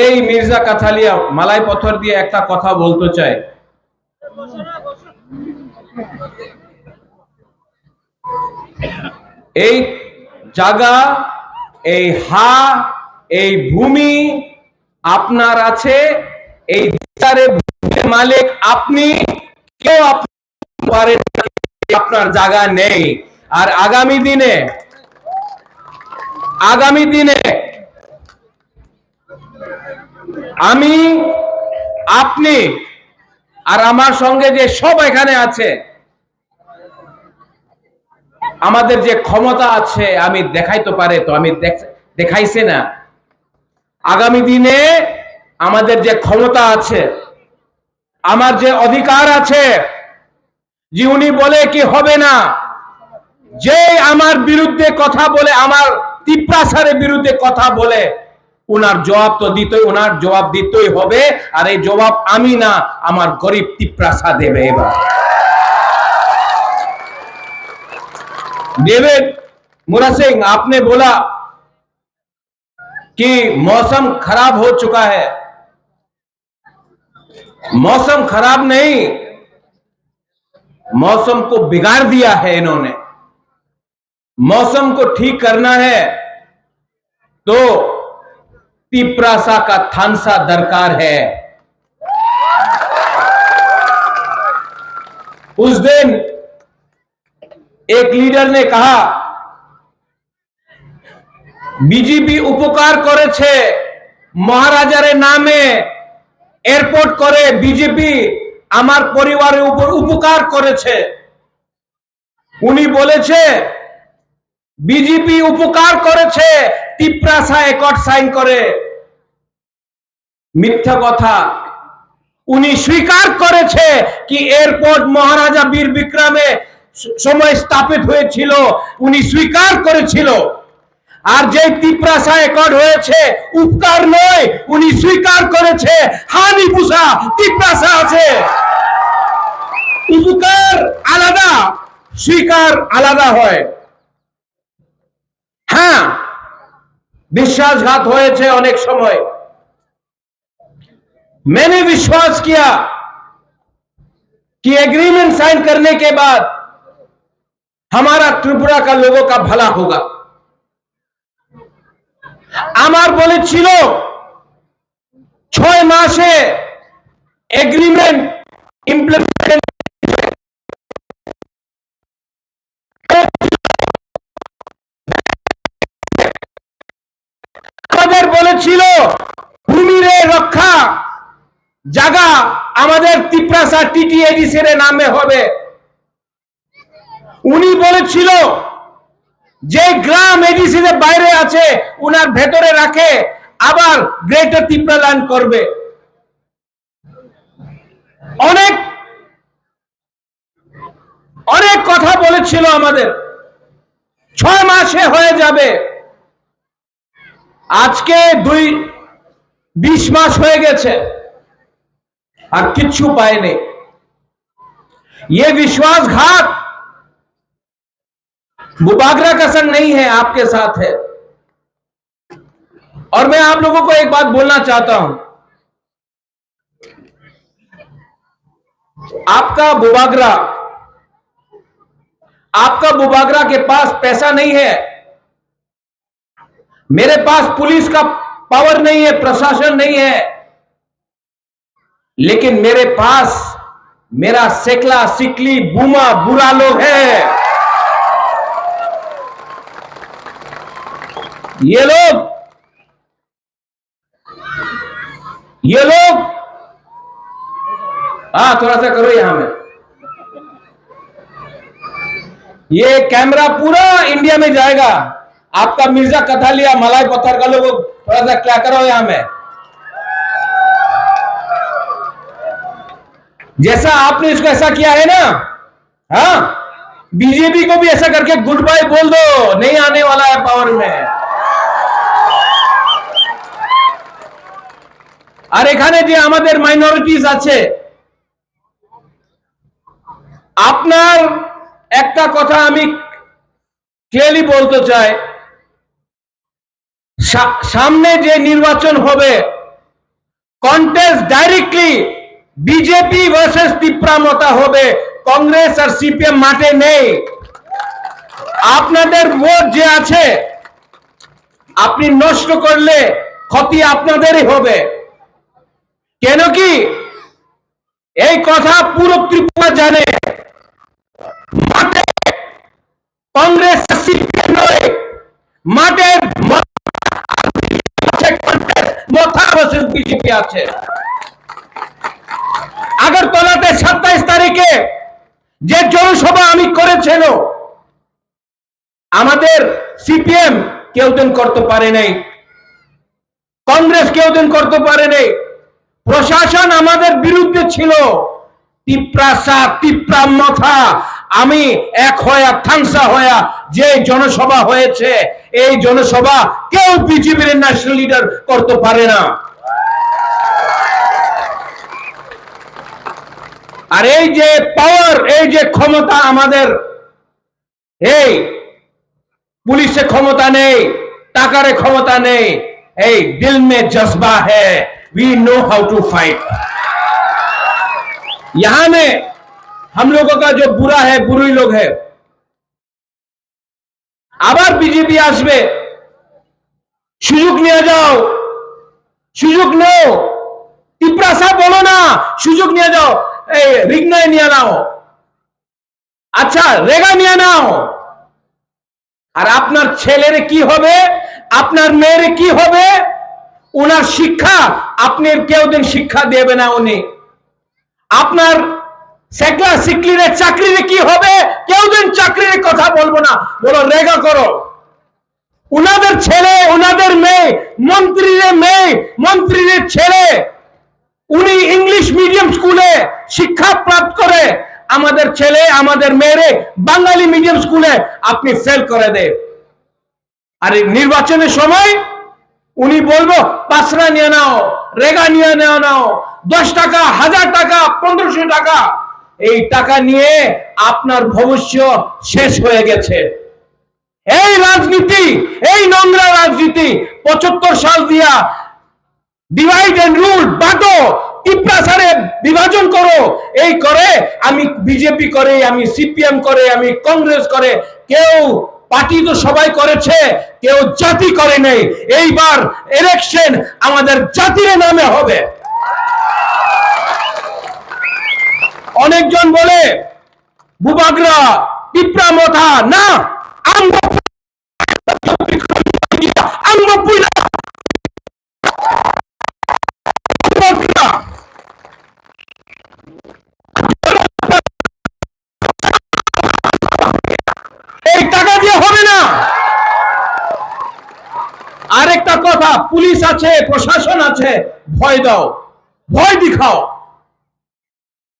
এই মির্জা কাথালিয়া মালাই পথর দিয়ে একটা কথা বলতে চাই। এই জায়গা, এই এই ভূমি আপনার আছে, এই মালিক আপনি, কেউ আপনার জায়গা নেই। আর আগামী দিনে আমি, আপনি আর আমার সঙ্গে যে সব এখানে আছে, আমাদের যে ক্ষমতা আছে আমি দেখাইতে পারে, তো আমি দেখাইছি না। আগামী দিনে আমাদের যে ক্ষমতা আছে, আমার যে অধিকার আছে, যে উনি বলে কি হবে না, যে আমার বিরুদ্ধে কথা বলে, আমার তিপ্রাসারের বিরুদ্ধে কথা বলে, উনার জবাব তো উনার জবাব দিতেই হবে। আর এই জবাব আমি না, আমার গরিব তিপ্রাসা দেবে। এবার डेविड मुरा सिंह, आपने बोला कि मौसम खराब हो चुका है। मौसम खराब नहीं, मौसम को बिगाड़ दिया है इन्होंने। मौसम को ठीक करना है तो तिप्रासा का थानसा दरकार है। उस दिन एक लीडर ने कहा, बीजेपी उपकार करेছে মহারাজার নামে এয়ারপোর্ট করে, বিজেপি আমার পরিবারের উপর উপকার করেছে। উনি বলেছে বিজেপি উপকার করেছে তিপ্রাসা অ্যাকর্ড সাইন করে। মিথ্যা কথা। উনি স্বীকার করেছে কি এয়ারপোর্ট মহারাজা বীর বিক্রমে সময় স্থাপিত হয়েছিল, উনি স্বীকার করেছিল। আর যে তিপ্রাসা অ্যাকর্ড হয়েছে উপকার নয়, উনি স্বীকার করেছে হানি পুষা তিপ্রাসা আছে। উপকার আলাদা, স্বীকার আলাদা হয়। হ্যাঁ, বিশ্বাসঘাত হয়েছে অনেক সময়। मैंने विश्वास किया कि एग्रीमेंट साइन करने के बाद हमारा त्रिपुरा का लोगों का भला होगा। আমার বলেছিল 6 মাসে এগ্রিমেন্ট ইমপ্লিমেন্ট, আমাদের বলেছিল ভূমির রক্ষা জায়গা আমাদের তিপ্রাসা টিটিএডিসি এর নামে হবে। উনি বলেছিল যে গ্রাম এডিসি এর বাইরে আছে উনার ভেতরে রাখে, আবার গ্রেটার তিপ্রাল্যান্ড করবে। অনেক অনেক কথা বলেছিল আমাদের। 6 মাসে হয়ে যাবে। আজকে 20 মাস হয়ে গেছে আর কিচ্ছু পায়নি। ये विश्वासघात बुबागरा का संग नहीं है, आपके साथ है। और मैं आप लोगों को एक बात बोलना चाहता हूं, आपका बुबागरा के पास पैसा नहीं है, मेरे पास पुलिस का पावर नहीं है, प्रशासन नहीं है, लेकिन मेरे पास मेरा सेकला सिकली बूमा बुरा लोग है। ये लोग थोड़ा सा करो यहां में। ये कैमरा पूरा इंडिया में जाएगा। आपका मिर्जा कथालिया मलाई पत्थर का लोग थोड़ा सा क्या करो यहां में। जैसा आपने इसको ऐसा किया है ना, हाँ, बीजेपी को भी ऐसा करके गुड बाय बोल दो, नहीं आने वाला है पावर में। আর এখানে যে আমাদের মাইনরিটিস আছে, আপনার একটা কথা আমি ক্লিয়ারলি বলতে চাই, সামনে যে নির্বাচন হবে contest directly BJP versus Tipramotha হবে, কংগ্রেস আর সিপিএম মাঠে নেই। আপনাদের ভোট যে আছে আপনি নষ্ট করলে ক্ষতি আপনাদেরই হবে। কেন কি এই কথা পুরো ত্রিপুরা জানে, মাঠে কংগ্রেস সিপিএম নয়, মাঠে মথা ভার্সেস বিজেপি আছে। আগরতলাতে 27 তারিখে যে জনসভা আমি করেছিল, আমাদের সিপিএম কেউ দিন করতে পারে নাই, কংগ্রেস কেউ দিন করতে পারে নাই, প্রশাসন আমাদের বিরুদ্ধে ছিল। তিপ্রাসা তিপ্রামথা আমি এক হয়ে থাংসা হয়ে যে জনসভা হয়েছে, এই জনসভা কেউ বিজেপির ন্যাশনাল লিডার করতে পারে না। আর এই যে পাওয়ার, এই যে ক্ষমতা আমাদের, এই পুলিশে ক্ষমতা নেই, টাকারে ক্ষমতা নেই, এই দিল में जज्बा है, we know how to fight। यहां में हम लोगों का जो बुरा है, बुरी लोग है, আবার বিজেপি আসবে, সুযোগ নিয়ে যাও, সুযোগ নাও, তিপ্রাসা বলো না, সুযোগ নিয়ে যাও, এই রিগনায় নিয়ে নাও, আচ্ছা রেগা নিয়ে নাও। আর আপনার ছেলের কি হবে, আপনার মেয়ের কি হবে, ওনার শিক্ষা আপনি কেউ দিন শিক্ষা দেবে না উনি। আপনার সেকলা সিকলির চাকরির কি হবে, কেউ দিন চাকরির কথা বলবো না, বলো রেগা করো। উনাদের ছেলে, উনাদের মেয়ে, মন্ত্রীর মেয়ে, মন্ত্রীর ছেলে, উনি ইংলিশ মিডিয়াম স্কুলে শিক্ষা প্রাপ্ত করে, আমাদের ছেলে আমাদের মেয়েরে বাঙালি মিডিয়াম স্কুলে আপনি ফেল করে দেন। আর নির্বাচনের সময় উনি বলবো পাসরা নিয়ে নাও, রেগা নিয়ে নাও, 10 টাকা, 1000 টাকা, 1500 টাকা, এই টাকা নিয়ে আপনার ভবিষ্যৎ শেষ হয়ে গেছে। এই রাজনীতি, এই নোংরা রাজনীতি 75 সাল দিয়া ডিভাইড এন্ড রুল, বাটো, তিপ্রাসারে বিভাজন করো, এই করে আমি বিজেপি করে, আমি সিপিএম করে, আমি কংগ্রেস করে, কেউ পার্টি তো সবাই করেছে, কেউ জাতি করে নেই। এইবার ইলেকশন আমাদের জাতির নামে হবে। অনেকজন বলে বুবাগরা তিপ্রামথা, না এই টাকা দিয়ে হবে না। আরেকটা কথা, পুলিশ আছে, প্রশাসন আছে, ভয় দাও, ভয় দেখাও,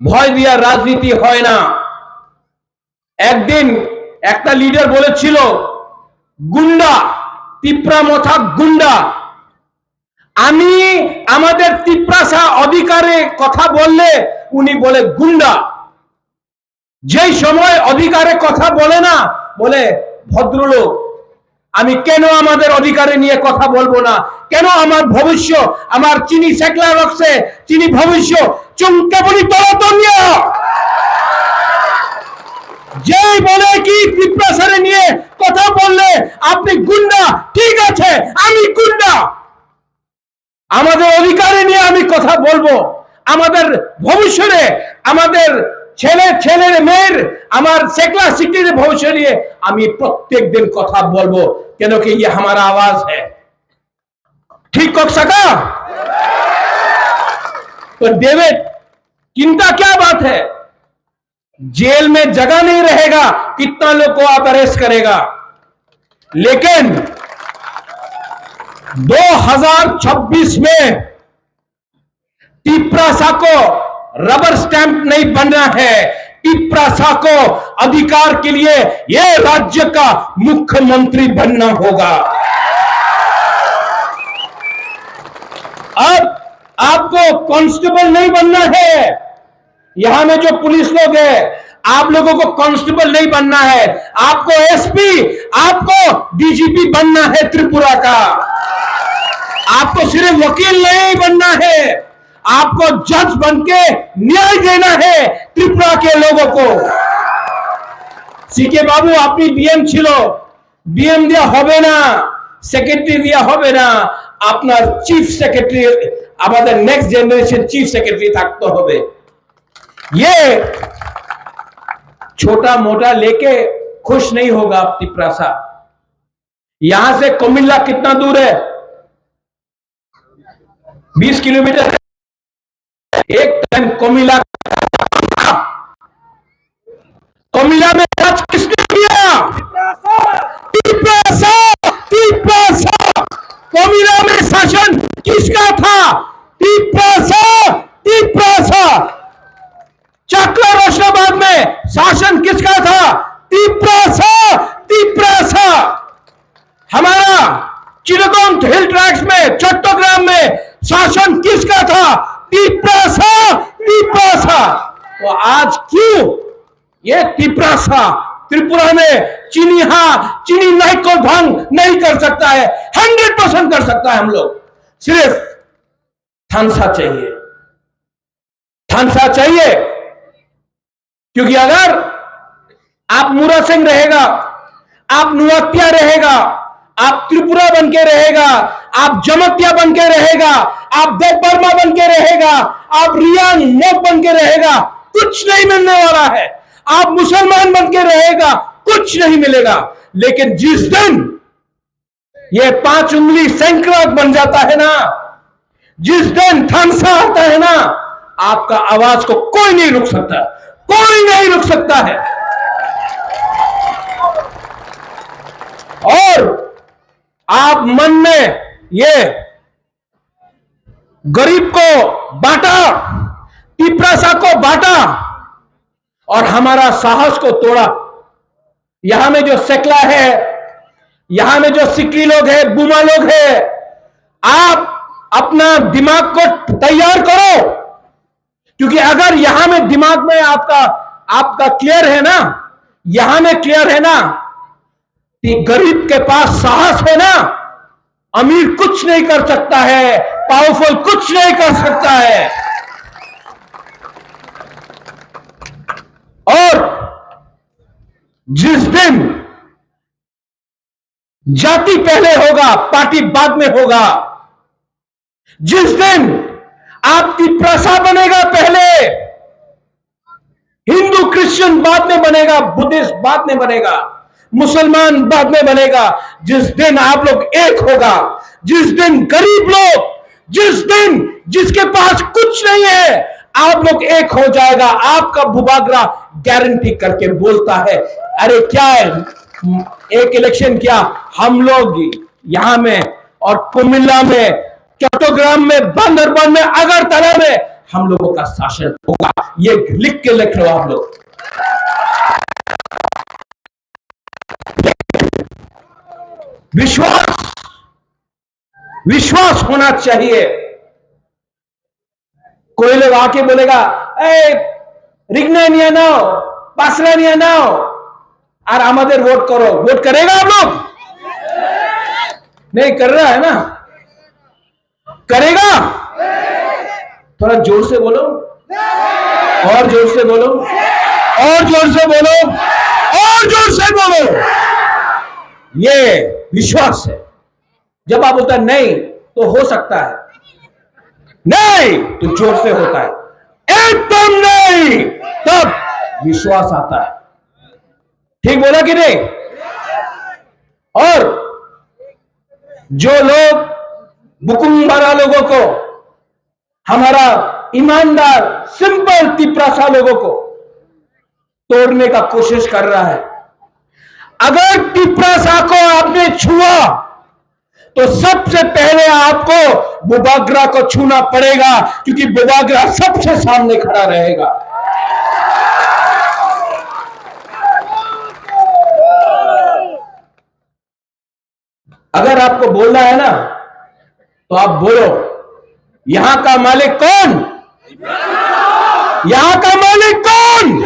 ভয় দিয়া রাজনীতি হয় না। একদিন একটা লিডার বলেছিল গুন্ডা, তিপ্রামথা গুন্ডা। আমি আমাদের তিপ্রাসা অধিকারে কথা বললে উনি বলে গুন্ডা, যেই সময় অধিকারে কথা বলে না বলে ভদ্রলোক। আমি কেন আমাদের অধিকারে নিয়ে কথা বলবো না, কেন আমার ভবিষ্যৎ, আমার চিনি সেকলা রক্সে চিনি ভবিষ্যৎ চমকে বলি তরতমিয়া। যেই বলে কি তিপ্রাসারে নিয়ে কথা বললে আপনি গুন্ডা, ঠিক আছে আমি গুন্ডা, আমাদের অধিকারে নিয়ে আমি কথা বলবো, আমাদের ভবিষ্যতে, আমাদের ছেলের মেয়ের, আমার সেকলা সিকলির ভবিষ্যৎ নিয়ে আমি প্রত্যেক दिन কথা বলবো, কেন কি ये हमारा आवाज है। ठीक कर सका तो डेविड, चिंता क्या बात है, जेल में जगह नहीं रहेगा, कितना लोग को आप अरेस्ट करेगा, लेकिन 2026 में तिप्रासा को रबर स्टैंप नहीं बनना है, तिप्रासा को अधिकार के लिए यह राज्य का मुख्यमंत्री बनना होगा। अब आपको कांस्टेबल नहीं बनना है, यहां में जो पुलिस लोग हैं आप लोगों को कांस्टेबल नहीं बनना है, आपको एसपी, आपको डीजीपी बनना है त्रिपुरा का। आपको सिर्फ वकील नहीं बनना है, आपको जज बनके न्याय देना है त्रिपुरा के लोगों को। सीके बाबू अपनी डीएम छिलो, डीएम दिया होबे ना, सेक्रेटरी दिया होबे ना, अपना चीफ सेक्रेटरी আমাদের नेक्स्ट जनरेशन चीफ सेक्रेटरी থাকতে হবে। ये छोटा मोटा लेके खुश नहीं होगा आप त्रिपुरा सा। यहां से कोमिल्ला कितना दूर है? 20 किलोमीटर। एक टाइम कोमिल्ला में राज किसने किया? कोमिल्ला में शासन किसका था? चकला रोशनाबाद में शासन किसका था? तिप्रासा। हमारा चिरगोंग हिल ट्रैक्स में चट्टोग्राम में शासन किसका था? तिप्रासा। तो आज क्यों ये तिप्रासा त्रिपुरा में चीनी नहीं को भंग नहीं कर सकता है? 100% कर सकता है। हम लोग सिर्फ थानसा चाहिए, क्योंकि अगर आप मुरा सिंह रहेगा, आप नुआत्या रहेगा, आप त्रिपुरा बन के रहेगा, आप जमतिया बन के रहेगा, आप देवबर्मा बन के रहेगा, आप रियांग मोक बन के रहेगा, कुछ नहीं मिलने वाला है। आप मुसलमान बन के रहेगा, कुछ नहीं मिलेगा। लेकिन जिस दिन ये 5 उंगली सैंकड़ा बन जाता है ना, जिस दिन थानसा आता है ना, आपका आवाज को कोई नहीं रुक सकता, कोई नहीं रुक सकता है। और आप मन में ये गरीब को बांटा, तिप्रासा को बांटा और हमारा साहस को तोड़ा। यहां में जो सेकला है, यहां में जो सिकली लोग है, बुमा लोग है, आप अपना दिमाग को तैयार करो, क्योंकि अगर यहां में दिमाग में आपका क्लियर है ना, यहां में क्लियर है ना कि गरीब के पास साहस है ना, अमीर कुछ नहीं कर सकता है, पावरफुल कुछ नहीं कर सकता है। और जिस दिन जाति पहले होगा, पार्टी बाद में होगा, जिस दिन आपकी प्रसा बनेगा पहले, हिंदू क्रिश्चियन बाद में बनेगा, बुद्धिस्ट बाद में बनेगा, मुसलमान बाद में बनेगा, जिस दिन आप लोग एक होगा, जिस दिन गरीब लोग, जिस दिन जिसके पास कुछ नहीं है, आप लोग एक हो जाएगा, आपका भूभागरा गारंटी करके बोलता है। अरे क्या है, एक इलेक्शन क्या, हम लोग यहां में और कुमिल्ला में, चट्टोग्राम में, बांदरबान में, अगरतला में हम लोगों का शासन होगा। ये लिख के लिख लो आप लोग। विश्वास होना चाहिए। कोई लोग आके बोलेगा, रिगना नहीं नाओ, पासरा नहीं नाओ, और आमादेर वोट करो। वोट करेगा आप लोग? नहीं कर रहा है ना? करेगा? थोड़ा जोर से बोलो, और जोर से बोलो, और जोर से बोलो, और जोर से बोलो। ये विश्वास है। जब आप बोलता नहीं तो हो सकता है, नहीं तो जोर से होता है, एकदम नहीं तब विश्वास आता है। ठीक बोला कि नहीं? और जो लोग बुकुम्बारा लोगों को, हमारा ईमानदार सिंपल तिप्रासा लोगों को तोड़ने का कोशिश कर रहा है, अगर तिप्रासा को आपने छुआ तो सबसे पहले आपको बुबागरा को छूना पड़ेगा, क्योंकि बुबागरा सबसे सामने खड़ा रहेगा। अगर आपको बोलना है ना तो आप बोलो, यहां का मालिक कौन? यहां का मालिक कौन?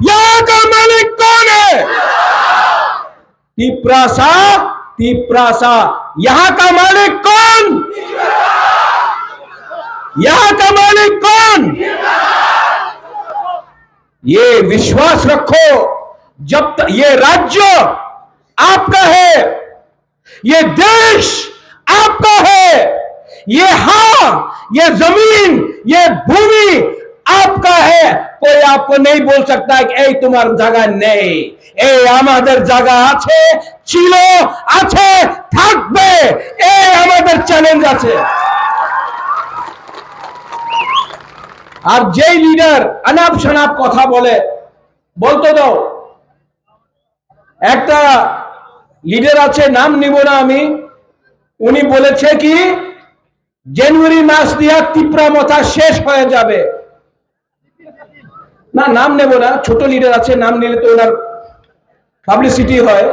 यहां का मालिक कौन है? तिप्रासा, तिप्रासा। यहां का मालिक कौन? यहाँ का मालिक कौन? ये विश्वास रखो, जब तक ये राज्य आपका है, ये देश आपका है, ये जमीन, ये भूमि आपका है। कोई आपको नहीं बोल सकता कि এই তোমার জায়গা নেই। এই আমাদের জায়গা আছে, ছিল, আছে, থাকবে। এই আমাদের চ্যালেঞ্জ আছে। আর যেই লিডার অনাপ শনাপ কথা বলে, বলতে দাও। একটা লিডার আছে, নাম নিব না আমি, উনি বলেছে কি জানুয়ারি মাস দিয়া তীব্রমতা শেষ হয়ে যাবে। না, নাম নেব না, ছোট লিডার আছে, নাম নিলে তো ওনার পাবলিসিটি হয়।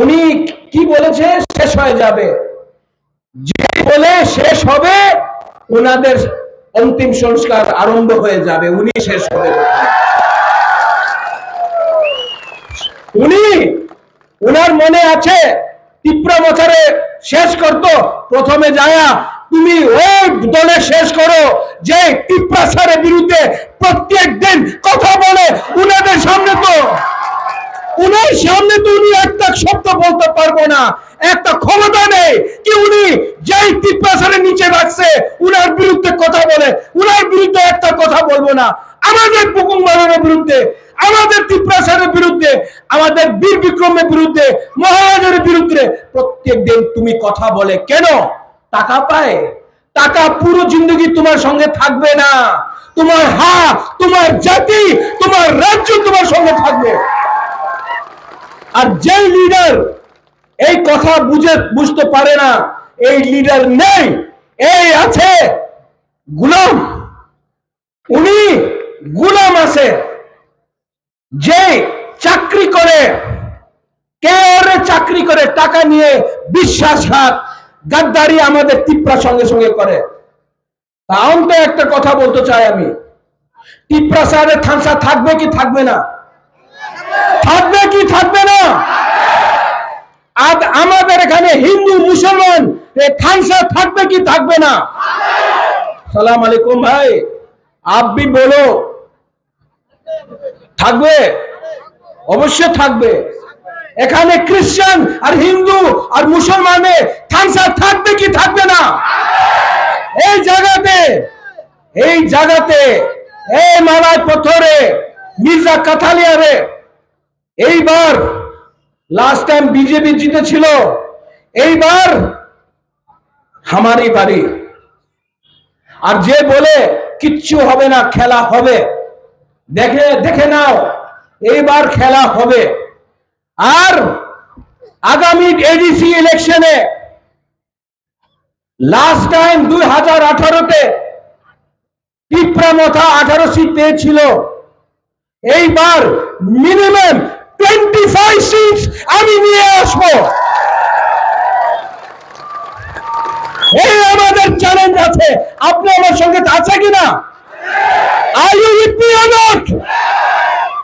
উনি কি বলেছে? শেষ হয়ে যাবে। যে বলে শেষ হবে, ওনাদের অন্তিম সংস্কার আরম্ভ হয়ে যাবে, উনি শেষ হবে। উনার মনে আছে তীব্রমতারে শেষ করতো, প্রথমে যায়া তুমি ওই দলে শেষ করো যে তীব্রাচারের বিরুদ্ধে প্রত্যেক দিন কথা বলে। উনাদের সামনে তো উনি একটা শব্দ বলতে পারবো না, একটা ক্ষমতা নেই কি উনি যেই তীব্রাচারের নিচে রাখছে উনার বিরুদ্ধে কথা বলে। উনার বিরুদ্ধে একটা কথা বলবো না। আমাদের পুকুংবাড়ির বিরুদ্ধে, আমাদের তীব্রাচারের বিরুদ্ধে, আমাদের বীর বিক্রমের বিরুদ্ধে, মহারাজের বিরুদ্ধে প্রত্যেক দিন তুমি কথা বলে কেন? টাকা পায়। টাকা পুরো জিন্দগি তোমার সঙ্গে থাকবে না। তোমার জাতি, তোমার রাজ্য তোমার সঙ্গে থাকবে। আর যে লিডার এই কথা বুঝতে পারে না, এই লিডার নেই, এই আছে গোলাম। উনি গোলাম আছে, যে চাকরি করে, চাকরি করে টাকা নিয়ে বিশ্বাসঘাত, গাদ্দারি আমাদের তীব্রা সঙ্গে সঙ্গে করে। তাও তো একটা কথা বলতে চাই আমি, তীব্রাচারের থানসা থাকবে কি থাকবে না? থাকবে কি থাকবে না? আজ আমাদের এখানে হিন্দু মুসলমান থানসা থাকবে কি থাকবে না? সালাম আলাইকুম ভাই, आप भी बोलो। থাকবে, অবশ্যই থাকবে। এখানে খ্রিস্টান আর হিন্দু আর মুসলমানে থানসা থাকবে কি থাকবে না? এই জায়গাতে এই মালাই পথরে মির্জা কাথালিয়ারে এইবার লাস্ট টাইম বিজেপি জিতেছিল, এইবার আমারই বাড়ি। আর যে বলে কিচ্ছু হবে না, খেলা হবে, দেখে নাও, এইবার খেলা হবে। আর আগামী এডিসি ইলেকশনে লাস্ট টাইম 2018-তে তীব্রমতা 18 সিট পেয়েছিল, এইবার মিনিমাম 25 সিট আমি নিয়ে আসবো। এই আমাদের চ্যালেঞ্জ আছে। আপনি আমার সঙ্গে আছে কিনা? Are you with me or not?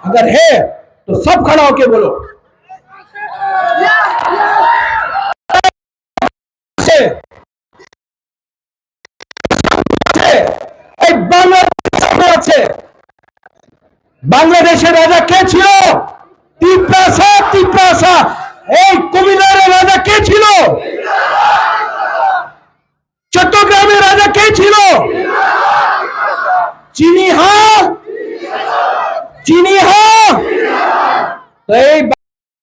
अगर है तो सब खड़ा होके बोलो। বাংলাদেশের রাজা কে ছিল? তীব্রাসা। এই কুমিল্লার রাজা কে ছিল? চট্টগ্রামের রাজা কে ছিল? চিনি হা। তো এই